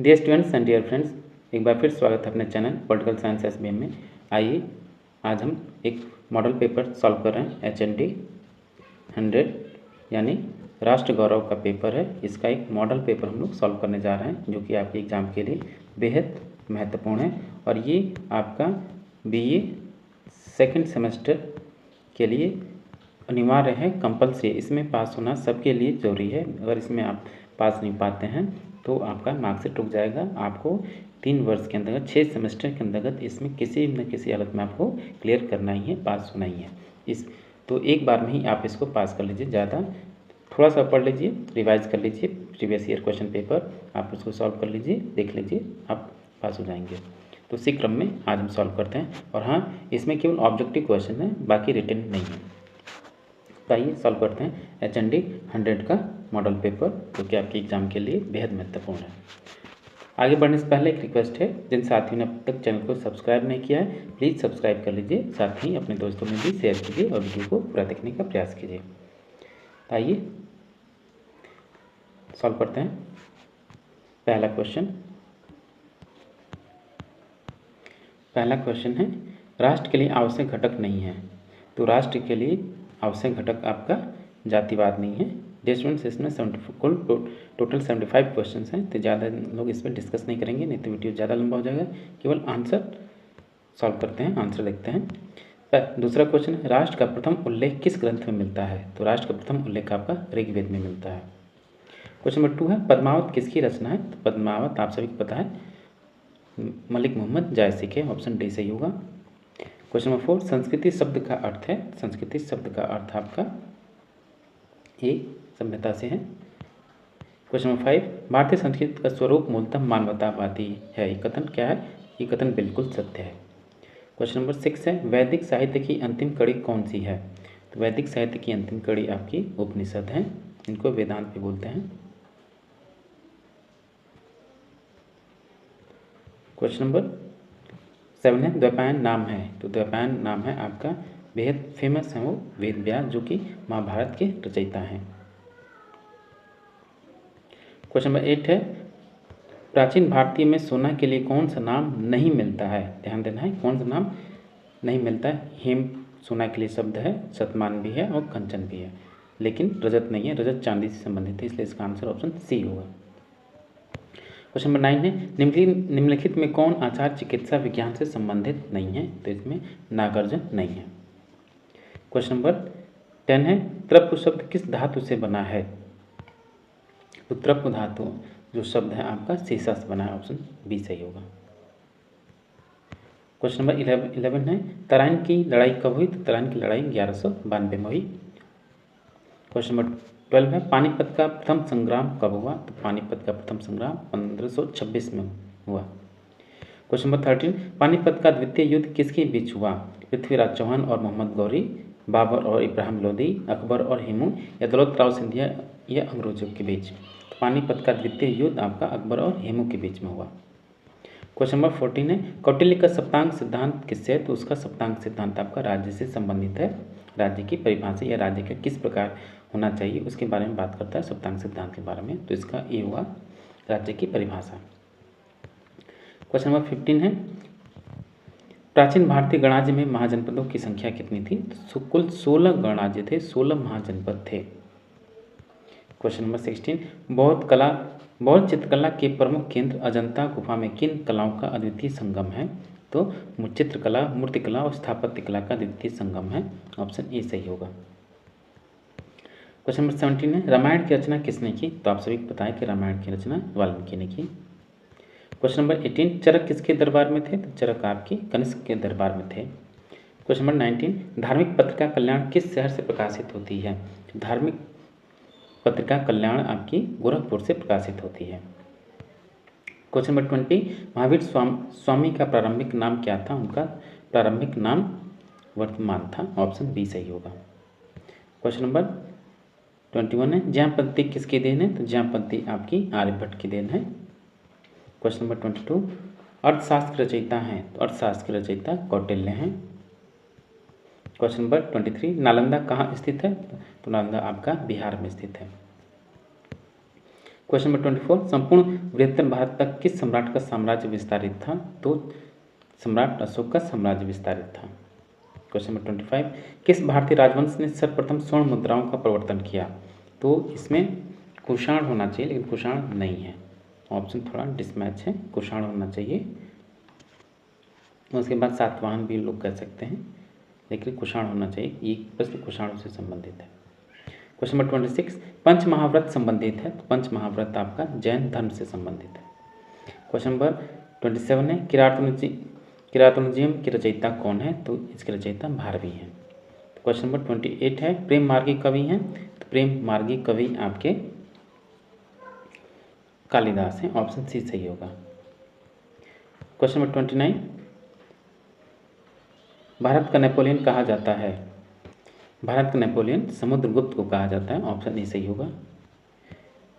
Dear students and dear friends, एक बार फिर स्वागत है अपने चैनल पॉलिटिकल साइंस एसबीएम में। आइए आज हम एक मॉडल पेपर सॉल्व कर रहे हैं। HND 100 यानी राष्ट्र गौरव का पेपर है। इसका एक मॉडल पेपर हम लोग सॉल्व करने जा रहे हैं, जो कि आपके एग्ज़ाम के लिए बेहद महत्वपूर्ण है। और ये आपका BA सेकेंड सेमेस्टर के लिए अनिवार्य है, कंपल्सरी। इसमें पास होना सबके लिए ज़रूरी है। अगर इसमें आप पास नहीं पाते हैं तो आपका मार्क्सिट रुक जाएगा। आपको 3 वर्ष के अंतर्गत 6 सेमेस्टर के अंतर्गत इसमें किसी न किसी हालत में आपको क्लियर करना ही है, पास होना ही है। तो एक बार में ही आप इसको पास कर लीजिए। ज़्यादा थोड़ा सा पढ़ लीजिए, रिवाइज कर लीजिए प्रीवियस ईयर क्वेश्चन पेपर, आप उसको सॉल्व कर लीजिए, देख लीजिए, आप पास हो जाएंगे। तो इसी क्रम में आज हम सॉल्व करते हैं। और हाँ, इसमें केवल ऑब्जेक्टिव क्वेश्चन है, बाकी रिटन नहीं है। तो आइए सॉल्व करते हैं HND 100 का मॉडल पेपर, जो कि आपके एग्जाम के लिए बेहद महत्वपूर्ण है। आगे बढ़ने से पहले एक रिक्वेस्ट है, जिन साथियों ने अब तक चैनल को सब्सक्राइब नहीं किया है प्लीज़ सब्सक्राइब कर लीजिए, साथ ही अपने दोस्तों में भी शेयर कीजिए और वीडियो को पूरा देखने का प्रयास कीजिए। तो आइए सॉल्व करते हैं। पहला क्वेश्चन है, राष्ट्र के लिए आवश्यक घटक नहीं है। तो राष्ट्र के लिए आवश्यक घटक आपका जातिवाद नहीं है। स्टूडेंट्स, इसमें टोटल 75 क्वेश्चन हैं, तो ज़्यादा लोग इस पर डिस्कस नहीं करेंगे, नहीं तो वीडियो ज़्यादा लंबा हो जाएगा। केवल आंसर सॉल्व करते हैं, आंसर देखते हैं। दूसरा क्वेश्चन है, राष्ट्र का प्रथम उल्लेख किस ग्रंथ में मिलता है। तो राष्ट्र का प्रथम उल्लेख आपका ऋग्वेद में मिलता है। क्वेश्चन नंबर 2 है, पद्मावत किसकी रचना है। तो पद्मावत आप सभी को पता है, मलिक मोहम्मद जायसी के, ऑप्शन डी सही होगा। क्वेश्चन नंबर 4, संस्कृति शब्द का अर्थ है। संस्कृति शब्द का अर्थ आपका ये सभ्यता से है। क्वेश्चन नंबर 5, भारतीय संस्कृति का स्वरूप मूलतः मानवतावादी है। ये कथन क्या है। ये कथन बिल्कुल सत्य है। क्वेश्चन नंबर 6 है, वैदिक साहित्य की अंतिम कड़ी कौन सी है। तो वैदिक साहित्य की अंतिम कड़ी आपकी उपनिषद है, इनको वेदांत भी बोलते हैं। क्वेश्चन नंबर 7 है, द्वैपायन नाम है। तो द्वैपायन नाम है आपका, बेहद फेमस है वो वेद व्यास, जो कि महाभारत के रचयिता हैं। क्वेश्चन नंबर 8 है, प्राचीन भारतीय में सोना के लिए कौन सा नाम नहीं मिलता है। ध्यान देना है, कौन सा नाम नहीं मिलता है। हेम सोना के लिए शब्द है, शतमान भी है और कंचन भी है, लेकिन रजत नहीं है। रजत चांदी से संबंधित है, इसलिए इसका आंसर ऑप्शन सी होगा। क्वेश्चन नंबर 9 है, निम्नलिखित में कौन आचार चिकित्सा विज्ञान से संबंधित नहीं है। तो इसमें नागार्जुन नहीं है। क्वेश्चन नंबर 10 है, त्रप शब्द किस धातु से बना है। तो त्रप धातु जो शब्द है आपका सीसा से बना है, ऑप्शन बी सही होगा। क्वेश्चन नंबर 11 है, तराइन की लड़ाई कब हुई। तो तराइन की लड़ाई 1192 में हुई। क्वेश्चन नंबर 12 है, पानीपत का प्रथम संग्राम कब हुआ। तो पानीपत का प्रथम संग्राम 1526 में हुआ। क्वेश्चन नंबर 13, पानीपत का द्वितीय युद्ध किसके बीच हुआ। पृथ्वीराज चौहान और मोहम्मद गौरी, बाबर और इब्राहिम लोदी, अकबर और हिमू, या दौलत राव सिंधिया या अंग्रेजों के बीच। तो पानीपत का द्वितीय युद्ध आपका अकबर और हिमू के बीच में हुआ। क्वेश्चन नंबर 14 है, कौटिल्य का सप्तांग सिद्धांत किससे है। तो उसका सप्तांग सिद्धांत आपका राज्य से संबंधित है। राज्य की परिभाषा या राज्य का किस प्रकार होना चाहिए उसके बारे में बात करता है, सप्तांग सिद्धांत के बारे में। तो इसका ये हुआ राज्य की परिभाषा। क्वेश्चन नंबर 15 है, प्राचीन भारतीय गणराज्य में महाजनपदों की संख्या कितनी थी। तो कुल 16 गणराज्य थे, 16 महाजनपद थे। क्वेश्चन नंबर 16, बौद्ध चित्रकला के प्रमुख केंद्र अजंता गुफा में किन कलाओं का अद्वितीय संगम है। तो चित्रकला, मूर्तिकला और स्थापत्य कला का अद्वितीय संगम है, ऑप्शन ए सही होगा। क्वेश्चन नंबर 17 है, रामायण की रचना किसने की। तो आप सभी को पता है कि रामायण की रचना वाल्मीकि ने की। क्वेश्चन नंबर 18, चरक किसके दरबार में थे। तो चरक आपकी कनिष्क के दरबार में थे। क्वेश्चन नंबर 19, धार्मिक पत्रिका कल्याण किस शहर से प्रकाशित होती है। धार्मिक पत्रिका कल्याण आपकी गोरखपुर से प्रकाशित होती है। क्वेश्चन नंबर 20, महावीर स्वामी का प्रारंभिक नाम क्या था। उनका प्रारंभिक नाम वर्तमान था, ऑप्शन बी सही होगा। क्वेश्चन नंबर 21 है, ज्यामपंती किसकी देन है। तो ज्यामपंती आपकी आर्यभट्ट की देन है। क्वेश्चन नंबर 22, अर्थशास्त्र रचयिता हैं। तो अर्थशास्त्र रचयिता कौटिल्य हैं। क्वेश्चन नंबर 23, नालंदा कहाँ स्थित है। तो नालंदा आपका बिहार में स्थित है। क्वेश्चन नंबर 24, संपूर्ण बृहत्तर भारत तक किस सम्राट का साम्राज्य विस्तारित था? तो सम्राट अशोक का साम्राज्य विस्तारित था। क्वेश्चन नंबर 25, किस भारतीय राजवंश ने सर्वप्रथम स्वर्ण मुद्राओं का प्रवर्तन किया? तो इसमें कुषाण होना चाहिए, लेकिन कुषाण नहीं है, ऑप्शन थोड़ा डिसमैच है, कुषाण होना चाहिए। उसके बाद सातवाहन भी लोग कह सकते हैं, लेकिन कुषाण होना चाहिए, ये प्रश्न कुषाण से संबंधित है। क्वेश्चन नंबर 26, पंच महाव्रत संबंधित है, तो पंच महाव्रत आपका जैन धर्म से संबंधित है। क्वेश्चन नंबर 27 है, किरातोनजियम की रचयिता कौन है? तो इसके रचयिता भारवी हैं। तो क्वेश्चन नंबर 28 है, प्रेम मार्गी कवि हैं? तो प्रेम मार्गी कवि आपके कालिदास हैं, ऑप्शन सी सही होगा। क्वेश्चन नंबर 29, भारत का नेपोलियन कहा जाता है? भारत का नेपोलियन समुद्रगुप्त को कहा जाता है, ऑप्शन ए सही होगा।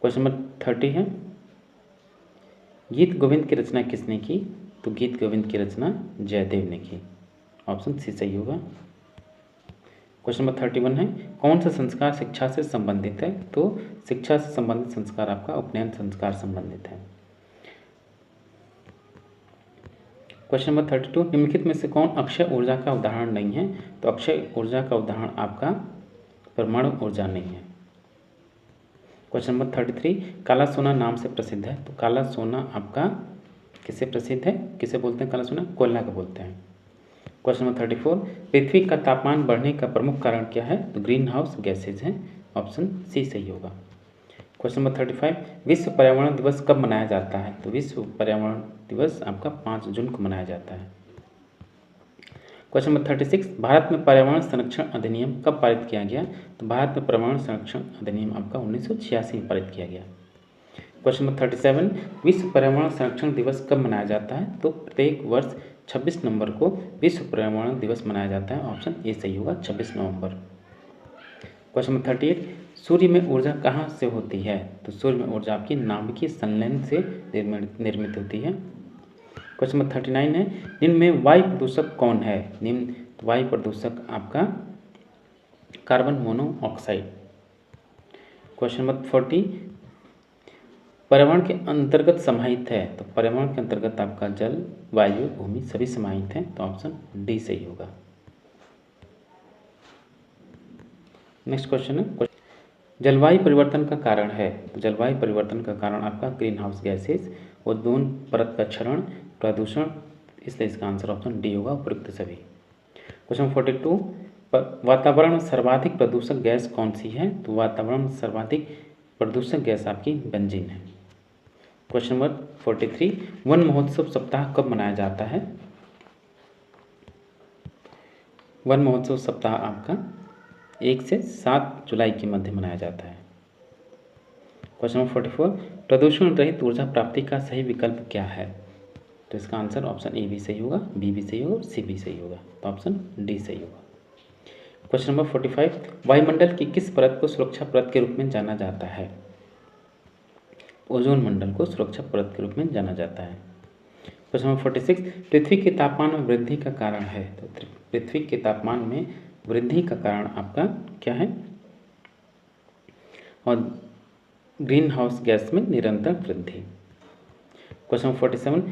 क्वेश्चन नंबर 30 है, गीत गोविंद की रचना किसने की? तो गीत गोविंद की रचना जयदेव ने की, ऑप्शन सी सही होगा। क्वेश्चन नंबर 31 है, कौन सा संस्कार शिक्षा से संबंधित है? तो शिक्षा से संबंधित संस्कार आपका उपनयन संस्कार संबंधित है। क्वेश्चन नंबर 32, निम्नलिखित में से कौन अक्षय ऊर्जा का उदाहरण नहीं है? तो अक्षय ऊर्जा का उदाहरण आपका परमाणु ऊर्जा नहीं है। क्वेश्चन नंबर 33, काला सोना नाम से प्रसिद्ध है? तो काला सोना आपका किससे प्रसिद्ध है? किसे बोलते हैं काला सोना? कोयला को बोलते हैं। क्वेश्चन नंबर 34, पृथ्वी का तापमान बढ़ने का प्रमुख कारण क्या है? तो ग्रीन हाउस गैसेज हैं, ऑप्शन सी सही होगा। क्वेश्चन नंबर 35, विश्व पर्यावरण दिवस कब मनाया जाता है? तो विश्व पर्यावरण दिवस आपका 5 जून को मनाया जाता है। क्वेश्चन नंबर 36, भारत में पर्यावरण संरक्षण अधिनियम कब पारित किया गया? तो भारत में पर्यावरण संरक्षण अधिनियम आपका 1986 में पारित किया गया। क्वेश्चन नंबर 37, विश्व पर्यावरण संरक्षण दिवस कब मनाया जाता है? तो प्रत्येक वर्ष 26 नवंबर को विश्व पर्यावरण दिवस मनाया जाता है, ऑप्शन ए सही होगा, 26 नवंबर। क्वेश्चन नंबर 38, सूर्य में ऊर्जा कहाँ से होती है? तो सूर्य में ऊर्जा आपकी नाभिकीय संलयन से निर्मित होती है। क्वेश्चन नंबर 39 है, निम्न में वायु प्रदूषक कौन है? निम्न वायु प्रदूषक आपका कार्बन मोनोऑक्साइड। क्वेश्चन नंबर 40, पर्यावरण के अंतर्गत समाहित है? तो पर्यावरण के अंतर्गत आपका जल, वायु, भूमि सभी समाहित हैं, तो ऑप्शन डी सही होगा। नेक्स्ट क्वेश्चन है, जलवायु परिवर्तन का कारण है? तो जलवायु परिवर्तन का कारण आपका ग्रीन हाउस गैसेज, ओजोन परत का क्षरण, प्रदूषण, इसलिए इसका आंसर ऑप्शन डी होगा, उपयुक्त सभी। क्वेश्चन 42, वातावरण सर्वाधिक प्रदूषक गैस कौन सी है? तो वातावरण सर्वाधिक प्रदूषक गैस आपकी बेंजीन है। क्वेश्चन नंबर 43, वन महोत्सव सप्ताह कब मनाया जाता है? वन महोत्सव सप्ताह आपका 1 से 7 जुलाई के मध्य मनाया जाता है। क्वेश्चन नंबर 44, प्रदूषण रहित ऊर्जा प्राप्ति का सही विकल्प क्या है? तो इसका आंसर ऑप्शन ए भी सही होगा, बी भी सही होगा, सी भी सही होगा, तो ऑप्शन डी सही होगा। क्वेश्चन नंबर 45, वायुमंडल की किस परत को सुरक्षा परत के रूप में जाना जाता है? ओजोन मंडल को सुरक्षा परत के रूप में जाना जाता है। क्वेश्चन नंबर 46, पृथ्वी के तापमान में वृद्धि का कारण है? तो पृथ्वी के तापमान में वृद्धि का कारण आपका क्या है? और ग्रीन हाउस गैस में निरंतर वृद्धि। क्वेश्चन नंबर 47,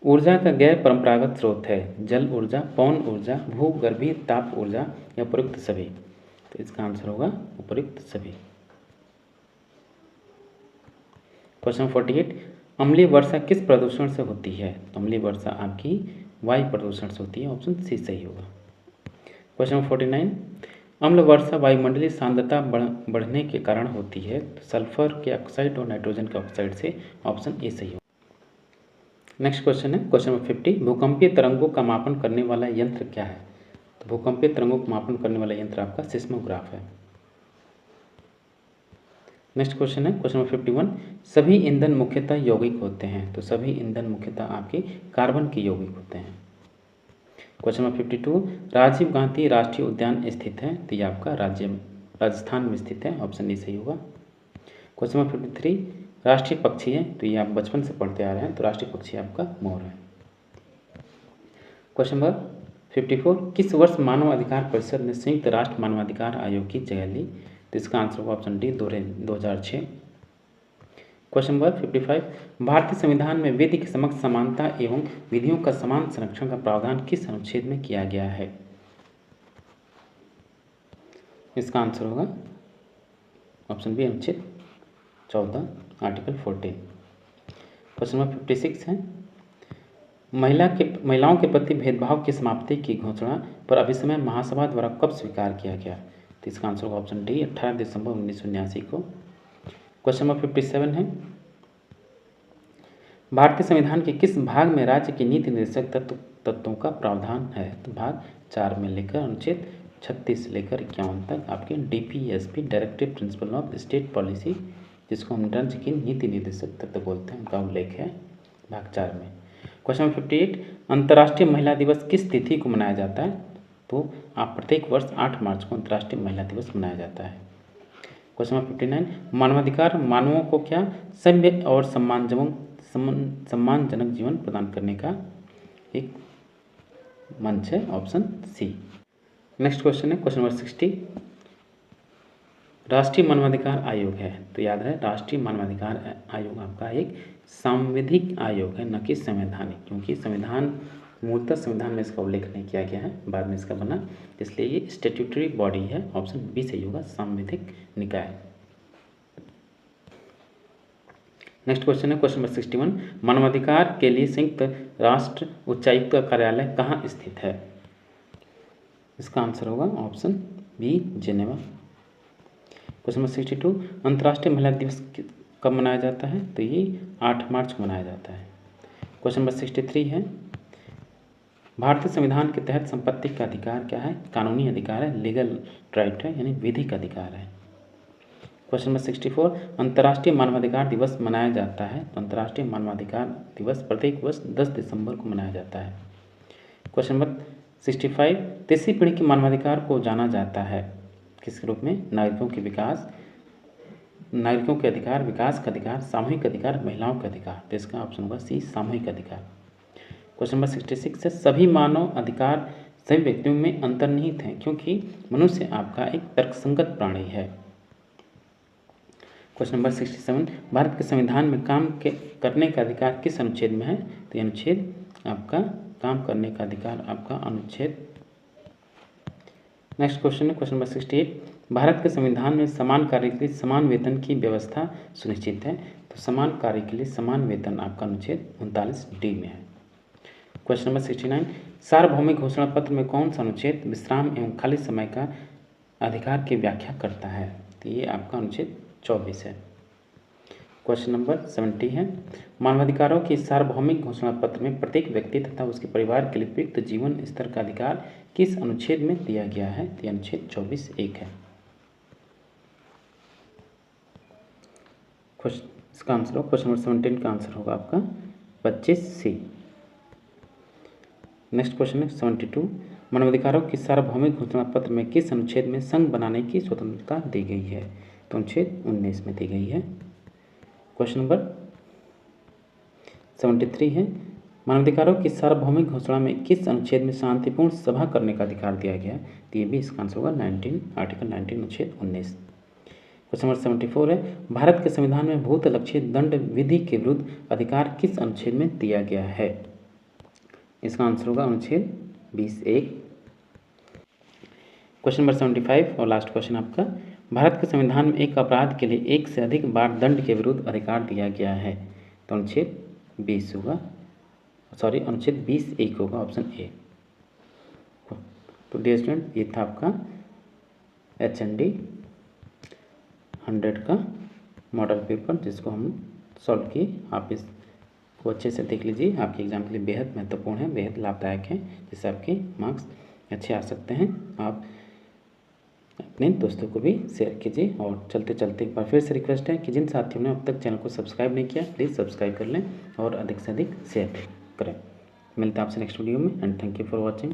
ऊर्जा का गैर परंपरागत स्रोत है? जल ऊर्जा, पवन ऊर्जा, भूगर्भीय ताप ऊर्जा या उपयुक्त सभी? तो इसका आंसर होगा उपयुक्त सभी। क्वेश्चन 48, अम्लीय वर्षा किस प्रदूषण से होती है? तो अम्लीय वर्षा आपकी वायु प्रदूषण से होती है, ऑप्शन सी सही होगा। क्वेश्चन 49, अम्ल वर्षा वायुमंडलीय सांद्रता बढ़ने के कारण होती है? तो सल्फर के ऑक्साइड और नाइट्रोजन के ऑक्साइड से, ऑप्शन ए सही होगा। नेक्स्ट क्वेश्चन है क्वेश्चन नंबर 50, भूकंपीय तरंगों का मापन करने वाला यंत्र क्या है? तो भूकंपीय तरंगों को मापन करने वाला यंत्र आपका सिस्मोग्राफ है। नेक्स्ट क्वेश्चन है क्वेश्चन नंबर 51, सभी ईंधन मुख्यतः यौगिक होते हैं? तो सभी ईंधन मुख्यतः आपके कार्बन के यौगिक होते हैं। क्वेश्चन नंबर 52, राजीव गांधी राष्ट्रीय उद्यान स्थित है? तो ये आपका राजस्थान में स्थित है, ऑप्शन ए सही होगा। क्वेश्चन नंबर 53, राष्ट्रीय पक्षी है? तो ये आप बचपन से पढ़ते आ रहे हैं, तो राष्ट्रीय पक्षी आपका मोर है। क्वेश्चन नंबर 54, किस वर्ष मानव अधिकार परिषद ने संयुक्त राष्ट्र मानवाधिकार आयोग की जगह ली? तो इसका आंसर होगा ऑप्शन डी, 2006। क्वेश्चन नंबर 55, भारतीय संविधान में वेदी के समक्ष समानता एवं विधियों का समान संरक्षण का प्रावधान किस अनुच्छेद में किया गया है? इसका आंसर होगा ऑप्शन बी अनुच्छेद 14 आर्टिकल 14। क्वेश्चन नंबर 56 है, महिलाओं के प्रति भेदभाव की समाप्ति की घोषणा पर अभिसमय महासभा द्वारा कब स्वीकार किया गया? तो इसका आंसर होगा ऑप्शन डी 18 दिसंबर 1979 को। क्वेश्चन नंबर 57 है, भारतीय संविधान के किस भाग में राज्य की नीति निर्देशक तत्वों का प्रावधान है? तो भाग 4 में लेकर अनुच्छेद 36 से लेकर 51 तक आपके DPSP directive principle of state policy, जिसको हम राज्य की नीति निर्देशक तत्व बोलते हैं, उनका उल्लेख है भाग 4 में। क्वेश्चन नंबर 58, अंतर्राष्ट्रीय महिला दिवस किस तिथि को मनाया जाता है? तो आप प्रत्येक वर्ष 8 मार्च को अंतर्राष्ट्रीय महिला दिवस मनाया जाता है। क्वेश्चन नंबर 59, मानवाधिकार मानवों को क्या सभ्य और सम्मानजनक जीवन प्रदान करने का एक मंच है? Option C. नेक्स्ट क्वेश्चन है क्वेश्चन नंबर 60, राष्ट्रीय मानवाधिकार आयोग है, तो याद रहे राष्ट्रीय मानवाधिकार आयोग आपका एक सांविधिक आयोग है, न कि संवैधानिक, क्योंकि संविधान मूलतः संविधान में इसका उल्लेख नहीं किया गया है, बाद में इसका बना, इसलिए ये स्टैट्यूटरी बॉडी है। ऑप्शन बी सही होगा, सांविधिक निकाय। नेक्स्ट क्वेश्चन है क्वेश्चन नंबर 61, मानवाधिकार के लिए संयुक्त राष्ट्र उच्चायुक्त का कार्यालय कहाँ स्थित है? इसका आंसर होगा option B Geneva. Question number 62, अंतर्राष्ट्रीय महिला दिवस कब मनाया जाता है? तो ये 8 मार्च को मनाया जाता है। क्वेश्चन नंबर 63 है, भारतीय संविधान के तहत संपत्ति का अधिकार क्या है? कानूनी अधिकार है, लीगल राइट है, यानी विधिक अधिकार है। क्वेश्चन नंबर 64, अंतर्राष्ट्रीय मानवाधिकार दिवस मनाया जाता है, तो अंतर्राष्ट्रीय मानवाधिकार दिवस प्रत्येक वर्ष 10 दिसंबर को मनाया जाता है। क्वेश्चन नंबर 65, तीसरी पीढ़ी के मानवाधिकार को जाना जाता है किसके रूप में? नागरिकों के अधिकार, विकास का अधिकार, सामूहिक अधिकार, महिलाओं का अधिकार। तो इसका ऑप्शन होगा सी, सामूहिक अधिकार। क्वेश्चन नंबर 66 है, सभी मानव अधिकार सभी व्यक्तियों में अंतर्निहित हैं क्योंकि मनुष्य आपका एक तर्कसंगत प्राणी है। क्वेश्चन नंबर 67, भारत के संविधान में काम करने का अधिकार किस अनुच्छेद में है? तो अनुच्छेद आपका काम करने का अधिकार आपका अनुच्छेद। नेक्स्ट क्वेश्चन है क्वेश्चन नंबर 68, भारत के संविधान में समान कार्य के लिए समान वेतन की व्यवस्था सुनिश्चित है, तो समान कार्य के लिए समान वेतन आपका अनुच्छेद 39D में है। क्वेश्चन नंबर 69, सार्वभौमिक घोषणा पत्र में कौन सा अनुच्छेद विश्राम एवं खाली समय का अधिकार की व्याख्या करता है? तो ये आपका अनुच्छेद 24 है। क्वेश्चन नंबर 70 है, मानवाधिकारों की सार्वभौमिक घोषणा पत्र में प्रत्येक व्यक्ति तथा उसके परिवार के लिए उपयुक्त जीवन स्तर का अधिकार किस अनुच्छेद में दिया गया है? तो अनुच्छेद 24(1) है। इसका आंसर होगा क्वेश्चन नंबर 17 का आंसर होगा आपका 25C। नेक्स्ट क्वेश्चन है 72, मानवाधिकारों की सार्वभौमिक घोषणा पत्र में किस अनुच्छेद में संघ बनाने की स्वतंत्रता दी गई है? तो अनुच्छेद 19 में दी गई है। क्वेश्चन नंबर 73 है, मानवाधिकारों की सार्वभौमिक घोषणा में किस अनुच्छेद में शांतिपूर्ण सभा करने का अधिकार दिया गया? तो ये भी इसका आंसर होगा आर्टिकल 19 अनुच्छेद 19। क्वेश्चन नंबर 74 है, भारत के संविधान में भूत लक्षित दंड विधि के विरुद्ध अधिकार किस अनुच्छेद में दिया गया है? इसका आंसर होगा अनुच्छेद 20(1). क्वेश्चन नंबर 75 और लास्ट क्वेश्चन आपका, भारत के संविधान में एक अपराध के लिए एक से अधिक बार दंड के विरुद्ध अधिकार दिया गया है, तो अनुच्छेद 20 होगा, अनुच्छेद 20(1) होगा, ऑप्शन ए। तो डियर स्टूडेंट, ये था आपका HND 100 का मॉडल पेपर जिसको हम सॉल्व किए। आप इसको अच्छे से देख लीजिए, आपके एग्जाम के लिए बेहद महत्वपूर्ण है, बेहद लाभदायक है, जिससे आपके मार्क्स अच्छे आ सकते हैं। आप अपने दोस्तों को भी शेयर कीजिए। और चलते चलते एक बार फिर से रिक्वेस्ट है कि जिन साथियों ने अब तक चैनल को सब्सक्राइब नहीं किया, प्लीज़ सब्सक्राइब कर लें और अधिक से अधिक शेयर करें। मिलते हैं आपसे नेक्स्ट वीडियो में, and thank you for watching.